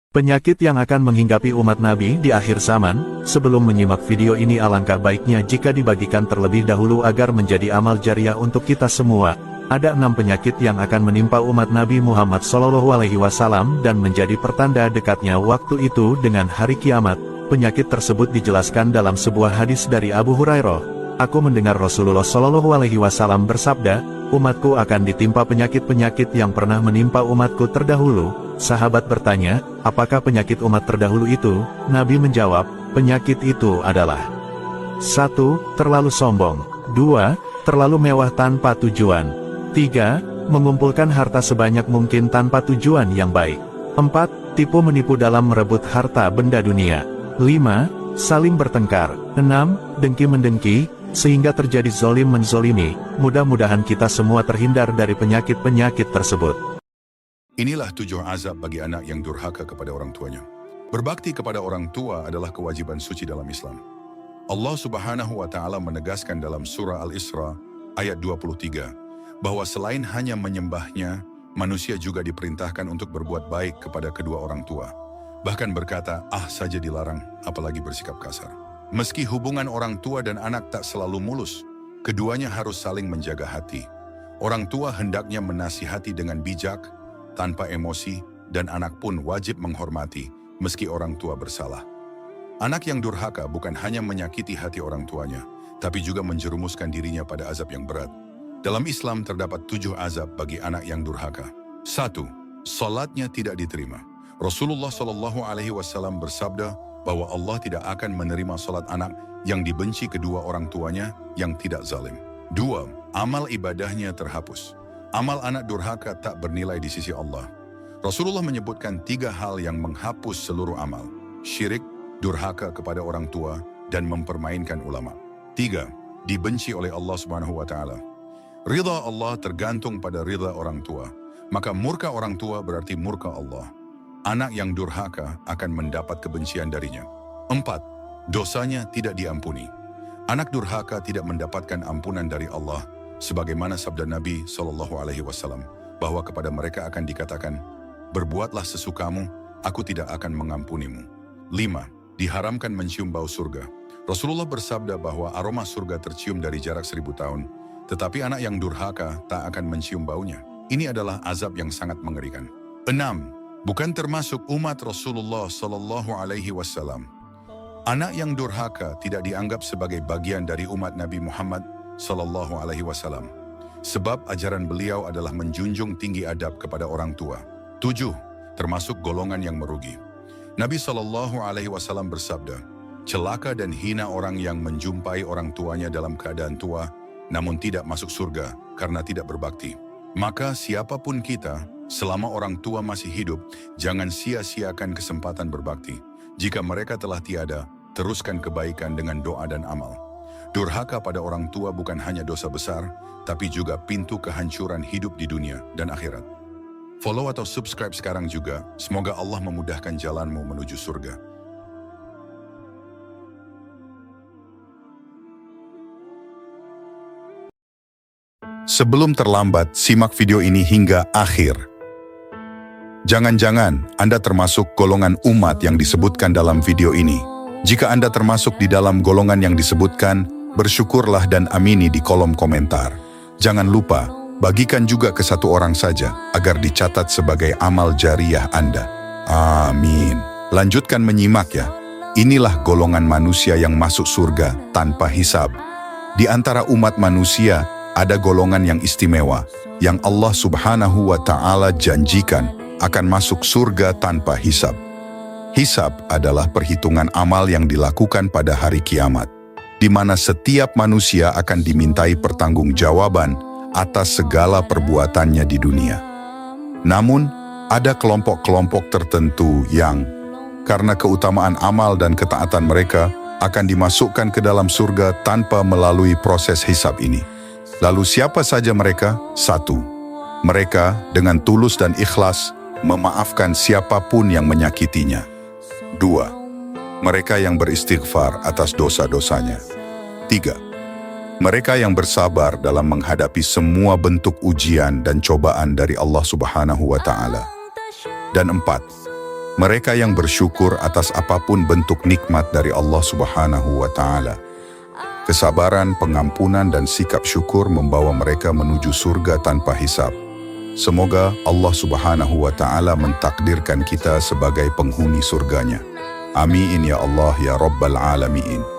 Penyakit yang akan menghinggapi umat Nabi di akhir zaman. Sebelum menyimak video ini, alangkah baiknya jika dibagikan terlebih dahulu agar menjadi amal jariah untuk kita semua. Ada 6 penyakit yang akan menimpa umat Nabi Muhammad SAW dan menjadi pertanda dekatnya waktu itu dengan hari kiamat. Penyakit tersebut dijelaskan dalam sebuah hadis dari Abu Hurairah. Aku mendengar Rasulullah SAW bersabda, umatku akan ditimpa penyakit-penyakit yang pernah menimpa umatku terdahulu. Sahabat bertanya, apakah penyakit umat terdahulu itu? Nabi menjawab, penyakit itu adalah 1. Terlalu sombong. 2. Terlalu mewah tanpa tujuan. 3. Mengumpulkan harta sebanyak mungkin tanpa tujuan yang baik. 4. Tipu menipu dalam merebut harta benda dunia. 5. Saling bertengkar. 6. Dengki-mendengki, sehingga terjadi zolim menzolimi. Mudah-mudahan kita semua terhindar dari penyakit-penyakit tersebut. Inilah 7 azab bagi anak yang durhaka kepada orang tuanya. Berbakti kepada orang tua adalah kewajiban suci dalam Islam. Allah Subhanahu wa Ta'ala menegaskan dalam surah Al-Isra ayat 23 bahwa selain hanya menyembahnya, manusia juga diperintahkan untuk berbuat baik kepada kedua orang tua. Bahkan berkata, saja dilarang, apalagi bersikap kasar. Meski hubungan orang tua dan anak tak selalu mulus, keduanya harus saling menjaga hati. Orang tua hendaknya menasihati dengan bijak, tanpa emosi, dan anak pun wajib menghormati, meski orang tua bersalah. Anak yang durhaka bukan hanya menyakiti hati orang tuanya, tapi juga menjerumuskan dirinya pada azab yang berat. Dalam Islam terdapat 7 azab bagi anak yang durhaka. 1. Salatnya tidak diterima. Rasulullah SAW bersabda bahwa Allah tidak akan menerima salat anak yang dibenci kedua orang tuanya yang tidak zalim. 2. Amal ibadahnya terhapus. Amal anak durhaka tak bernilai di sisi Allah. Rasulullah menyebutkan 3 hal yang menghapus seluruh amal. Syirik, durhaka kepada orang tua, dan mempermainkan ulama. 3. Dibenci oleh Allah Subhanahu wa Ta'ala. Ridha Allah tergantung pada ridha orang tua. Maka murka orang tua berarti murka Allah. Anak yang durhaka akan mendapat kebencian darinya. 4. Dosanya tidak diampuni. Anak durhaka tidak mendapatkan ampunan dari Allah, sebagaimana sabda Nabi SAW, bahwa kepada mereka akan dikatakan, berbuatlah sesukamu, aku tidak akan mengampunimu. 5. Diharamkan mencium bau surga. Rasulullah bersabda bahwa aroma surga tercium dari jarak 1000 tahun, tetapi anak yang durhaka tak akan mencium baunya. Ini adalah azab yang sangat mengerikan. 6. Bukan termasuk umat Rasulullah SAW. Anak yang durhaka tidak dianggap sebagai bagian dari umat Nabi Muhammad SAW. Sebab ajaran beliau adalah menjunjung tinggi adab kepada orang tua. 7. Termasuk golongan yang merugi. Nabi SAW bersabda, celaka dan hina orang yang menjumpai orang tuanya dalam keadaan tua, namun tidak masuk surga karena tidak berbakti. Maka siapapun kita, selama orang tua masih hidup, jangan sia-siakan kesempatan berbakti. Jika mereka telah tiada, teruskan kebaikan dengan doa dan amal. Durhaka pada orang tua bukan hanya dosa besar, tapi juga pintu kehancuran hidup di dunia dan akhirat. Follow atau subscribe sekarang juga, semoga Allah memudahkan jalanmu menuju surga. Sebelum terlambat, simak video ini hingga akhir. Jangan-jangan Anda termasuk golongan umat yang disebutkan dalam video ini. Jika Anda termasuk di dalam golongan yang disebutkan, bersyukurlah dan amini di kolom komentar. Jangan lupa, bagikan juga ke 1 orang saja, agar dicatat sebagai amal jariah Anda. Amin. Lanjutkan menyimak ya. Inilah golongan manusia yang masuk surga tanpa hisab. Di antara umat manusia, ada golongan yang istimewa, yang Allah Subhanahu wa Ta'ala janjikan akan masuk surga tanpa hisab. Hisab adalah perhitungan amal yang dilakukan pada hari kiamat, di mana setiap manusia akan dimintai pertanggungjawaban atas segala perbuatannya di dunia. Namun, ada kelompok-kelompok tertentu yang, karena keutamaan amal dan ketaatan mereka, akan dimasukkan ke dalam surga tanpa melalui proses hisab ini. Lalu siapa saja mereka? 1. Mereka dengan tulus dan ikhlas memaafkan siapapun yang menyakitinya. 2. Mereka yang beristighfar atas dosa-dosanya. 3. Mereka yang bersabar dalam menghadapi semua bentuk ujian dan cobaan dari Allah Subhanahu wa Ta'ala. Dan 4. Mereka yang bersyukur atas apapun bentuk nikmat dari Allah Subhanahu wa Ta'ala. Kesabaran, pengampunan, dan sikap syukur membawa mereka menuju surga tanpa hisab. Semoga Allah Subhanahu wa Ta'ala mentakdirkan kita sebagai penghuni surganya. Amin ya Allah ya Rabbal Alamin.